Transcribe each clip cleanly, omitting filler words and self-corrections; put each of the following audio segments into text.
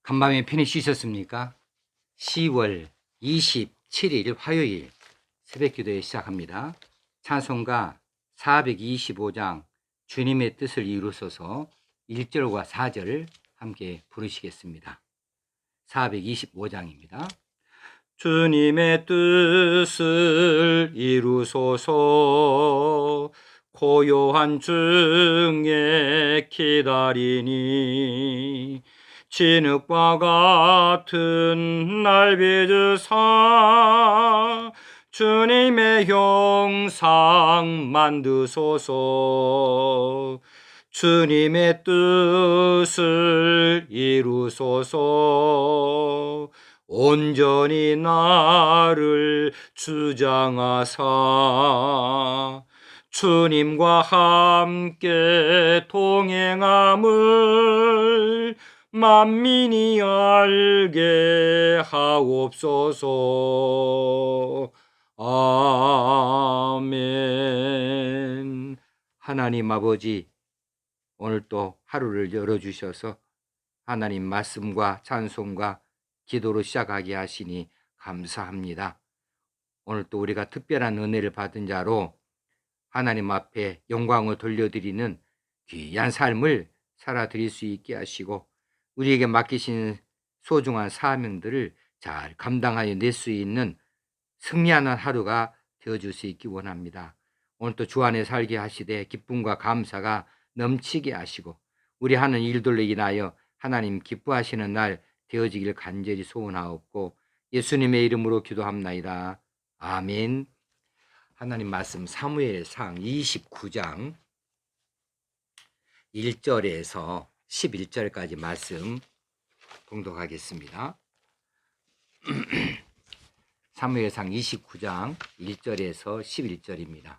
간밤에 편히 쉬셨습니까? 10월 27일 화요일 새벽기도에 시작합니다. 찬송가 425장 주님의 뜻을 이루소서 1절과 4절 함께 부르시겠습니다. 425장입니다. 주님의 뜻을 이루소서 고요한 중에 기다리니 진흙과 같은 날 빚으사 주님의 형상 만드소서 주님의 뜻을 이루소서 온전히 나를 주장하사 주님과 함께 동행함을 만민이 알게 하옵소서. 아멘. 하나님 아버지, 오늘 또 하루를 열어주셔서 하나님 말씀과 찬송과 기도로 시작하게 하시니 감사합니다. 오늘 또 우리가 특별한 은혜를 받은 자로 하나님 앞에 영광을 돌려드리는 귀한 삶을 살아드릴 수 있게 하시고 우리에게 맡기신 소중한 사명들을 잘 감당하여 낼 수 있는 승리하는 하루가 되어줄 수 있기 원합니다. 오늘 또 주 안에 살게 하시되 기쁨과 감사가 넘치게 하시고 우리 하는 일들로 인하여 하나님 기뻐하시는 날 되어지길 간절히 소원하옵고 예수님의 이름으로 기도합나이다. 아멘. 하나님 말씀 사무엘상 29장 1절에서 11절까지 말씀 봉독하겠습니다. 사무엘상 29장 1절에서 11절입니다.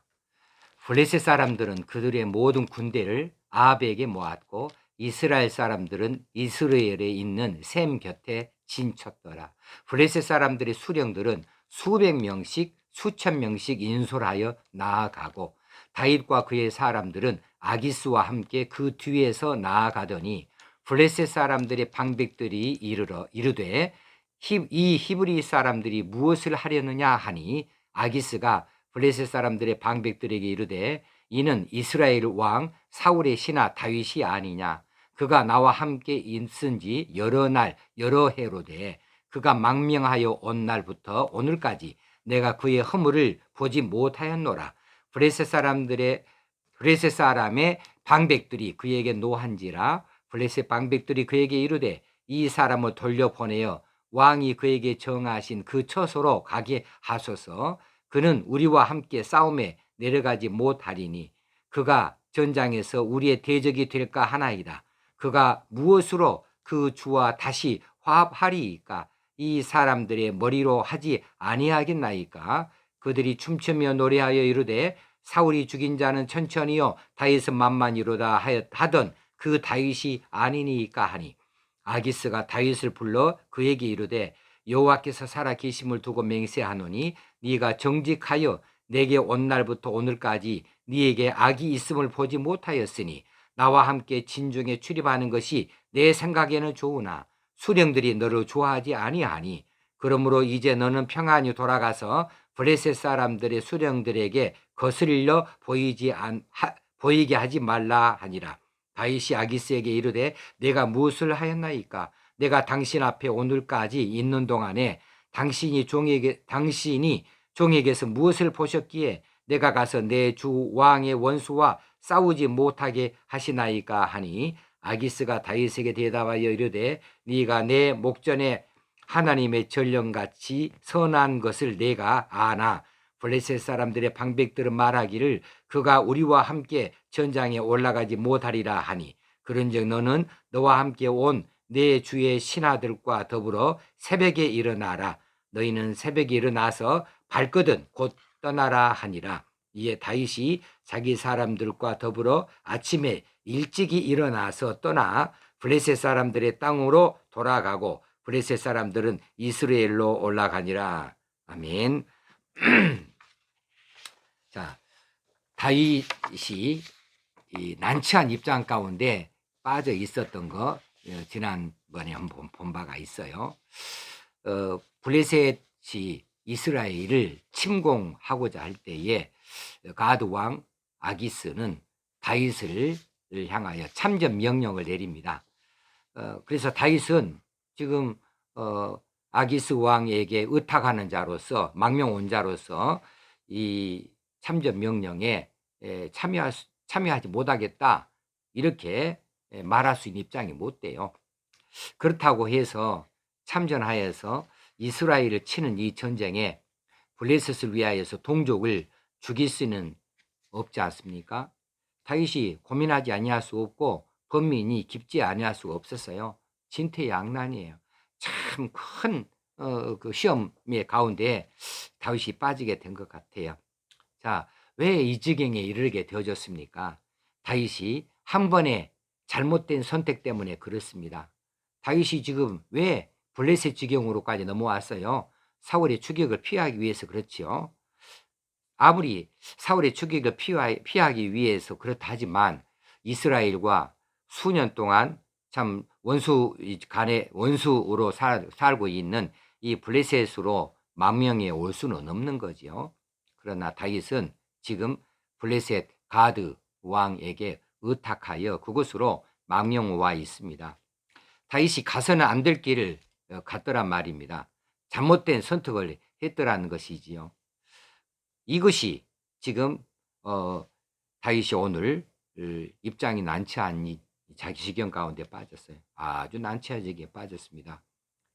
블레셋 사람들은 그들의 모든 군대를 아합에게 모았고 이스라엘 사람들은 이스라엘에 있는 셈 곁에 진쳤더라. 블레셋 사람들의 수령들은 수백 명씩 수천 명씩 인솔하여 나아가고 다윗과 그의 사람들은 아기스와 함께 그 뒤에서 나아가더니 블레셋 사람들의 방백들이 이르되 이 히브리 사람들이 무엇을 하려느냐 하니 아기스가 블레셋 사람들의 방백들에게 이르되 이는 이스라엘 왕 사울의 신하 다윗이 아니냐. 그가 나와 함께 있은지 여러 날 여러 해로되 그가 망명하여 온 날부터 오늘까지 내가 그의 허물을 보지 못하였노라. 블레셋 사람의 방백들이 그에게 노한지라. 블레셋 방백들이 그에게 이르되 이 사람을 돌려보내어 왕이 그에게 정하신 그 처소로 가게 하소서. 그는 우리와 함께 싸움에 내려가지 못하리니 그가 전장에서 우리의 대적이 될까 하나이다. 그가 무엇으로 그 주와 다시 화합하리이까? 이 사람들의 머리로 하지 아니하겠나이까? 그들이 춤추며 노래하여 이르되 사울이 죽인 자는 천천히요 다윗은 만만이로다 하던 그 다윗이 아니니까 하니 아기스가 다윗을 불러 그에게 이르되 여호와께서 살아 계심을 두고 맹세하노니 네가 정직하여 내게 온 날부터 오늘까지 네에게 악이 있음을 보지 못하였으니 나와 함께 진중에 출입하는 것이 내 생각에는 좋으나 수령들이 너를 좋아하지 아니하니 그러므로 이제 너는 평안히 돌아가서 블레셋 사람들의 수령들에게 거슬려 보이게 하지 말라 하니라. 다윗이 아기스에게 이르되 내가 무엇을 하였나이까? 내가 당신 앞에 오늘까지 있는 동안에 당신이 종에게서 무엇을 보셨기에 내가 가서 내 주 왕의 원수와 싸우지 못하게 하시나이까 하니 아기스가 다윗에게 대답하여 이르되 네가 내 목전에 하나님의 전령같이 선한 것을 내가 아나. 블레셋 사람들의 방백들은 말하기를 그가 우리와 함께 전장에 올라가지 못하리라 하니 그런즉 너는 너와 함께 온 내 주의 신하들과 더불어 새벽에 일어나라. 너희는 새벽에 일어나서 발거든 곧 떠나라 하니라. 이에 다윗이 자기 사람들과 더불어 아침에 일찍이 일어나서 떠나 블레셋 사람들의 땅으로 돌아가고 블레셋 사람들은 이스라엘로 올라가니라. 아멘. 자, 다윗이 이 난처한 입장 가운데 빠져 있었던 거 지난번에 지난번에 한번 본 바가 있어요. 블레셋이 이스라엘을 침공하고자 할 때에 가드 왕 아기스는 다윗을 향하여 참전 명령을 내립니다. 그래서 다윗은 지금 아기스 왕에게 의탁하는 자로서 망명원자로서 이 참전 명령에 참여하지 못하겠다 이렇게 말할 수 있는 입장이 못 돼요. 그렇다고 해서 참전하여서 이스라엘을 치는 이 전쟁에 블레셋을 위하여서 동족을 죽일 수는 없지 않습니까? 다윗이 고민하지 아니할 수 없고 범민이 깊지 아니할 수가 없었어요. 진퇴양난이에요. 참 큰 그 시험의 가운데 다윗이 빠지게 된 것 같아요. 자, 왜 이 지경에 이르게 되어졌습니까? 다윗이 한 번의 잘못된 선택 때문에 그렇습니다. 다윗이 지금 왜 블레셋 지경으로까지 넘어왔어요? 사울의 추격을 피하기 위해서 그렇지요. 아무리 사울의 추격을 피하기 위해서 그렇다 하지만 이스라엘과 수년 동안 참 원수 간의 원수로 살고 있는 이 블레셋으로 망명해 올 수는 없는 거지요. 그러나 다윗은 지금 블레셋 가드 왕에게 의탁하여 그곳으로 망명 와 있습니다. 다윗이 가서는 안 될 길을 갔더란 말입니다. 잘못된 선택을 했더라는 것이지요. 이것이 지금 다윗이 오늘 입장이 난처한 자기 지경 가운데 빠졌어요. 아주 난처하게 빠졌습니다.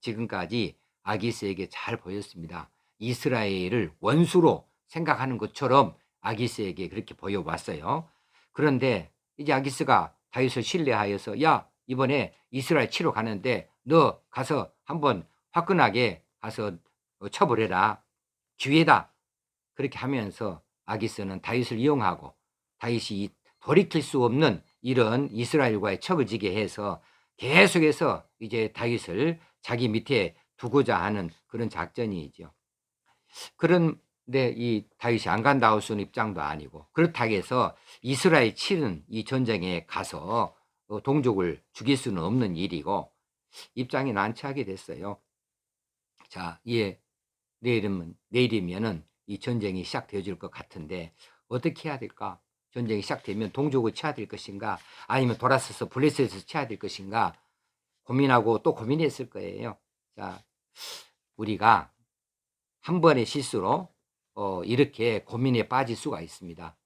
지금까지 아기스에게 잘 보였습니다. 이스라엘을 원수로 생각하는 것처럼 아기스에게 그렇게 보여왔어요. 그런데 이제 아기스가 다윗을 신뢰하여서 야 이번에 이스라엘 치러 가는데 너 가서 한번 화끈하게 가서 쳐버려라. 기회다. 그렇게 하면서 아기스는 다윗을 이용하고 다윗이 돌이킬 수 없는 이런 이스라엘과의 척을 지게 해서 계속해서 이제 다윗을 자기 밑에 두고자 하는 그런 작전이죠. 그런데 이 다윗이 안 간다고 쓰는 입장도 아니고 그렇다고 해서 이스라엘 치는 이 전쟁에 가서 동족을 죽일 수는 없는 일이고 입장이 난처하게 됐어요. 자, 이에 내일이면은 이 전쟁이 시작되어질 것 같은데 어떻게 해야 될까? 전쟁이 시작되면 동족을 쳐야 될 것인가? 아니면 돌아서서 블레셋에서 쳐야 될 것인가? 고민하고 또 고민했을 거예요. 자, 우리가 한 번의 실수로 이렇게 고민에 빠질 수가 있습니다.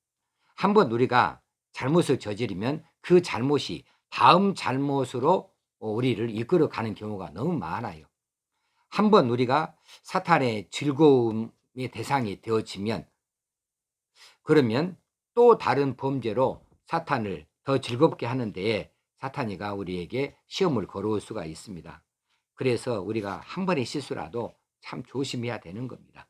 한 번 우리가 잘못을 저지르면 그 잘못이 다음 잘못으로 우리를 이끌어가는 경우가 너무 많아요. 한 번 우리가 사탄의 즐거움의 대상이 되어지면 그러면 또 다른 범죄로 사탄을 더 즐겁게 하는 데에 사탄이가 우리에게 시험을 걸어올 수가 있습니다. 그래서 우리가 한 번의 실수라도 참 조심해야 되는 겁니다.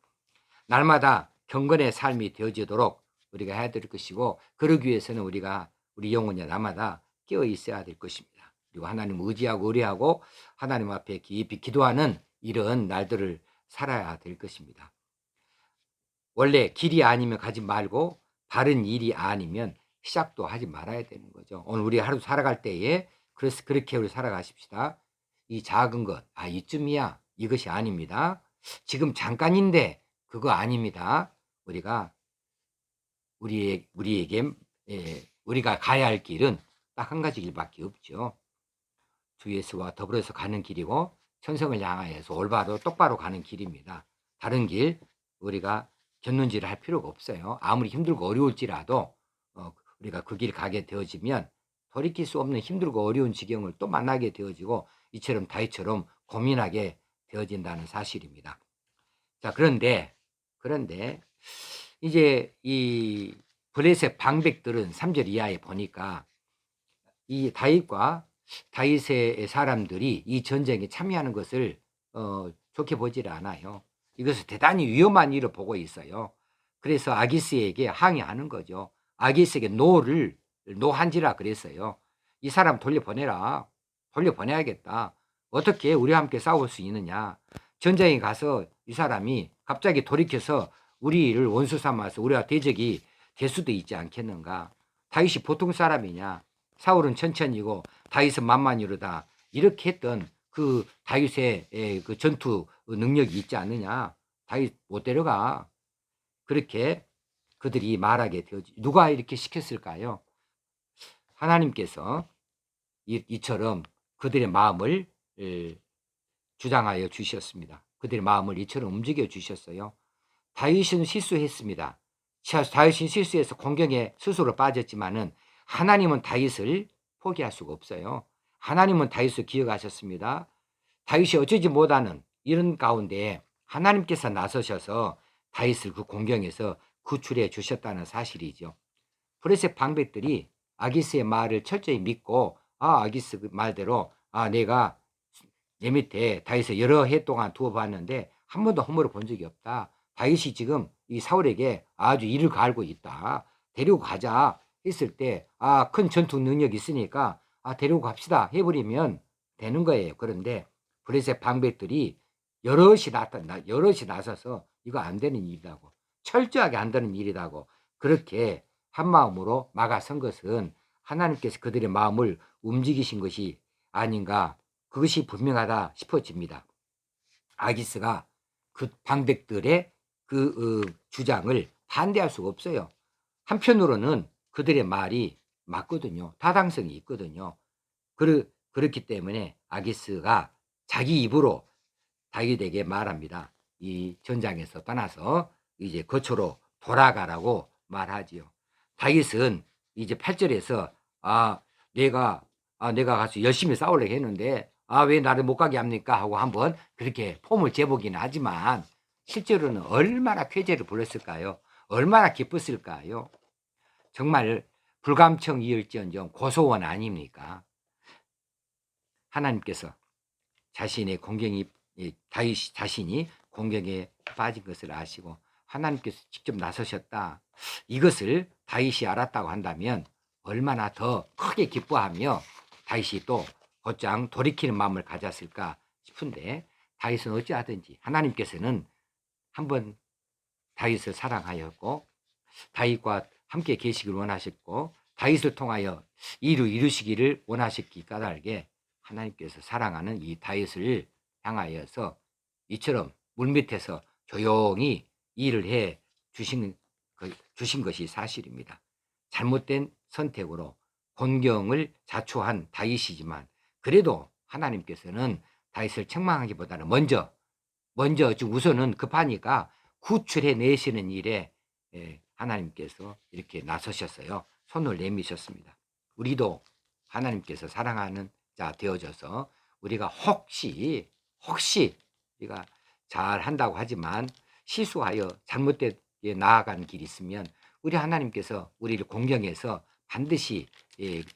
날마다 경건의 삶이 되어지도록 우리가 해야 될 것이고 그러기 위해서는 우리 영혼이 날마다 깨어 있어야 될 것입니다. 그리고 하나님 의지하고 의뢰하고 하나님 앞에 깊이 기도하는 이런 날들을 살아야 될 것입니다. 원래 길이 아니면 가지 말고 바른 일이 아니면 시작도 하지 말아야 되는 거죠. 오늘 우리 하루 살아갈 때에 그렇게 우리 살아가십시다. 이 작은 것, 이쯤이야. 이것이 아닙니다. 지금 잠깐인데 그거 아닙니다. 우리에게 우리가 가야 할 길은 딱 한 가지 길밖에 없죠. 주 예수와 더불어서 가는 길이고 천성을 향하여서 올바로 똑바로 가는 길입니다. 다른 길 우리가 곁눈질을 할 필요가 없어요. 아무리 힘들고 어려울지라도 우리가 그 길 가게 되어지면 돌이킬 수 없는 힘들고 어려운 지경을 또 만나게 되어지고 이처럼 다윗처럼 고민하게 되어진다는 사실입니다. 자, 그런데 이제 이 블레셋 방백들은 3절 이하에 보니까 이 다윗의 사람들이 이 전쟁에 참여하는 것을 좋게 보질 않아요. 이것을 대단히 위험한 일을 보고 있어요. 그래서 아기스에게 항의하는 거죠. 아기스에게 노한지라 그랬어요. 이 사람 돌려보내라. 돌려보내야겠다. 어떻게 우리와 함께 싸울 수 있느냐. 전쟁에 가서 이 사람이 갑자기 돌이켜서 우리를 원수 삼아서 우리와 대적이 될 수도 있지 않겠는가. 다윗이 보통 사람이냐. 사울은 천천히고 다윗은 만만이로다. 이렇게 했던 그 다윗의 그 전투 능력이 있지 않느냐. 다윗 못 데려가. 그렇게 그들이 말하게 되어지. 누가 이렇게 시켰을까요? 하나님께서 이처럼 그들의 마음을 주장하여 주셨습니다. 그들의 마음을 이처럼 움직여 주셨어요. 다윗은 실수했습니다. 다윗은 실수해서 공경에 스스로 빠졌지만은 하나님은 다윗을 포기할 수가 없어요. 하나님은 다윗을 기억하셨습니다. 다윗이 어쩌지 못하는 이런 가운데 하나님께서 나서셔서 다윗을 그 공경에서 구출해 주셨다는 사실이죠. 브레셋 방백들이 아기스의 말을 철저히 믿고 아기스 그 말대로 내가 내 밑에 다윗을 여러 해 동안 두어 봤는데 한 번도 허물어 본 적이 없다. 다윗이 지금 이 사울에게 아주 이를 갈고 있다. 데리고 가자 했을 때 큰 전투 능력이 있으니까 데리고 갑시다 해버리면 되는 거예요. 그런데 브레셋 방백들이 여럿이 나서서 이거 안 되는 일이라고 철저하게 안 되는 일이라고 그렇게 한 마음으로 막아선 것은 하나님께서 그들의 마음을 움직이신 것이 아닌가 그것이 분명하다 싶어집니다. 아기스가 그 방백들의 그 주장을 반대할 수가 없어요. 한편으로는 그들의 말이 맞거든요. 타당성이 있거든요. 그렇기 때문에 아기스가 자기 입으로 다윗에게 말합니다. 이 전장에서 떠나서 이제 거처로 돌아가라고 말하지요. 다윗은 이제 8절에서 내가 내가 가서 열심히 싸우려고 했는데 왜 나를 못 가게 합니까? 하고 한번 그렇게 폼을 재보기는 하지만 실제로는 얼마나 쾌재를 불렀을까요? 얼마나 기뻤을까요? 정말 불감청이을지언정 고소원 아닙니까? 하나님께서 자신의 공경이 다윗 자신이 공경에 빠진 것을 아시고 하나님께서 직접 나서셨다. 이것을 다윗이 알았다고 한다면 얼마나 더 크게 기뻐하며 다윗이 또 곧장 돌이키는 마음을 가졌을까 싶은데 다윗은 어찌하든지 하나님께서는 한번 다윗을 사랑하였고 다윗과 함께 계시길 원하셨고 다윗을 통하여 일을 이루시기를 원하셨기 까닭에 하나님께서 사랑하는 이 다윗을 향하여서 이처럼 물밑에서 조용히 일을 해 주신 것이 사실입니다. 잘못된 선택으로 본경을 자초한 다윗이지만 그래도 하나님께서는 다윗을 책망하기보다는 먼저 우선은 급하니까 구출해 내시는 일에 하나님께서 이렇게 나서셨어요. 손을 내미셨습니다. 우리도 하나님께서 사랑하는 자 되어져서 우리가 혹시 우리가 잘 한다고 하지만 실수하여 잘못되게 나아간 길이 있으면 우리 하나님께서 우리를 공경해서 반드시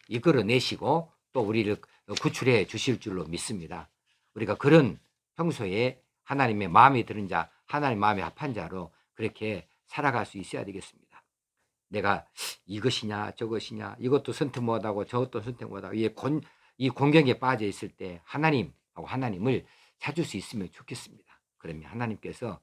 이끌어 내시고 또 우리를 구출해 주실 줄로 믿습니다. 우리가 그런 평소에 하나님의 마음에 드는 자, 하나님 마음에 합한 자로 그렇게 살아갈 수 있어야 되겠습니다. 내가 이것이냐 저것이냐 이것도 선택 못하고 저것도 선택 못하고 이 공경에 빠져 있을 때 하나님을 찾을 수 있으면 좋겠습니다. 그러면 하나님께서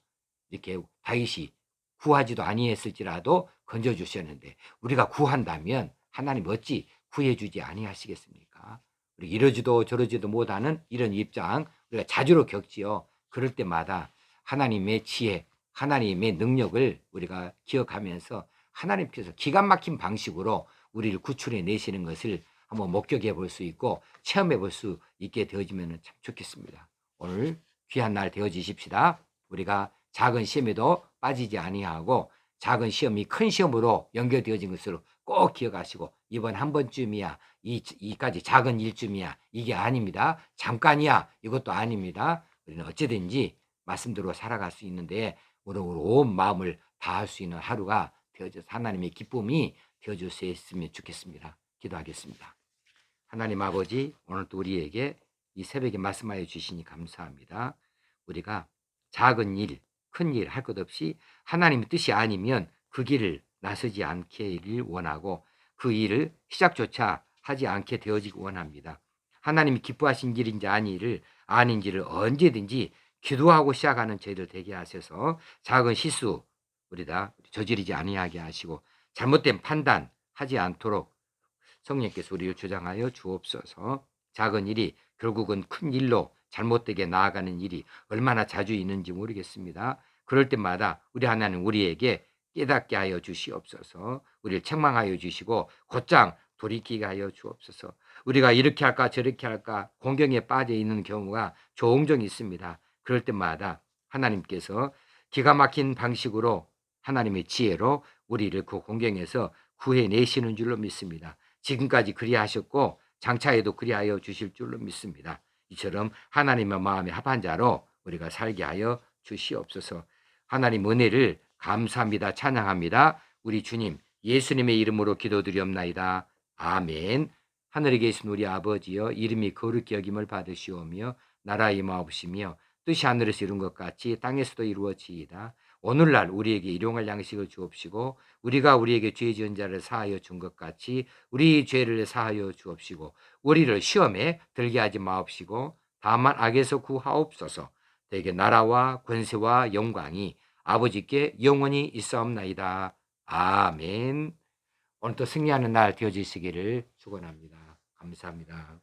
이렇게 다윗이 구하지도 아니했을지라도 건져 주셨는데 우리가 구한다면 하나님 어찌 구해주지 아니하시겠습니까? 우리 이러지도 저러지도 못하는 이런 입장 우리가 자주로 겪지요. 그럴 때마다 하나님의 지혜, 하나님의 능력을 우리가 기억하면서 하나님께서 기가 막힌 방식으로 우리를 구출해 내시는 것을 한번 목격해 볼 수 있고 체험해 볼 수 있게 되어지면 참 좋겠습니다. 오늘 귀한 날 되어지십시다. 우리가 작은 시험에도 빠지지 아니하고 작은 시험이 큰 시험으로 연결되어진 것으로 꼭 기억하시고 이번 한 번쯤이야 이까지 작은 일쯤이야 이게 아닙니다. 잠깐이야 이것도 아닙니다. 우리는 어찌든지 말씀대로 살아갈 수 있는데 우리 온 마음을 다할 수 있는 하루가 되어져서 하나님의 기쁨이 되어줄 수 있으면 좋겠습니다. 기도하겠습니다. 하나님 아버지 오늘도 우리에게 이 새벽에 말씀하여 주시니 감사합니다. 우리가 작은 일, 큰 일 할 것 없이 하나님의 뜻이 아니면 그 길을 나서지 않기를 원하고 그 일을 시작조차 하지 않게 되어지기 원합니다. 하나님이 기뻐하신 일인지 아닌지를 언제든지 기도하고 시작하는 저희들 되게 하셔서 작은 실수 우리가 저지르지 아니하게 하시고 잘못된 판단 하지 않도록 성령께서 우리를 주장하여 주옵소서. 작은 일이 결국은 큰 일로 잘못되게 나아가는 일이 얼마나 자주 있는지 모르겠습니다. 그럴 때마다 우리 하나님 우리에게 깨닫게 하여 주시옵소서. 우리를 책망하여 주시고 곧장 돌이키게 하여 주옵소서. 우리가 이렇게 할까 저렇게 할까 공경에 빠져 있는 경우가 종종 있습니다. 그럴 때마다 하나님께서 기가 막힌 방식으로 하나님의 지혜로 우리를 그 공경에서 구해내시는 줄로 믿습니다. 지금까지 그리하셨고 장차에도 그리하여 주실 줄로 믿습니다. 이처럼 하나님의 마음에 합한 자로 우리가 살게 하여 주시옵소서. 하나님 은혜를 감사합니다. 찬양합니다. 우리 주님 예수님의 이름으로 기도드리옵나이다. 아멘. 하늘에 계신 우리 아버지여, 이름이 거룩히 여김을 받으시오며 나라 임하옵시며 뜻이 하늘에서 이룬 것 같이 땅에서도 이루어지이다. 오늘날 우리에게 일용할 양식을 주옵시고 우리가 우리에게 죄 지은 자를 사하여 준 것 같이 우리 죄를 사하여 주옵시고 우리를 시험에 들게 하지 마옵시고 다만 악에서 구하옵소서. 대개 나라와 권세와 영광이 아버지께 영원히 있사옵나이다. 아멘. 오늘도 승리하는 날 되어지시기를 축원합니다. 감사합니다.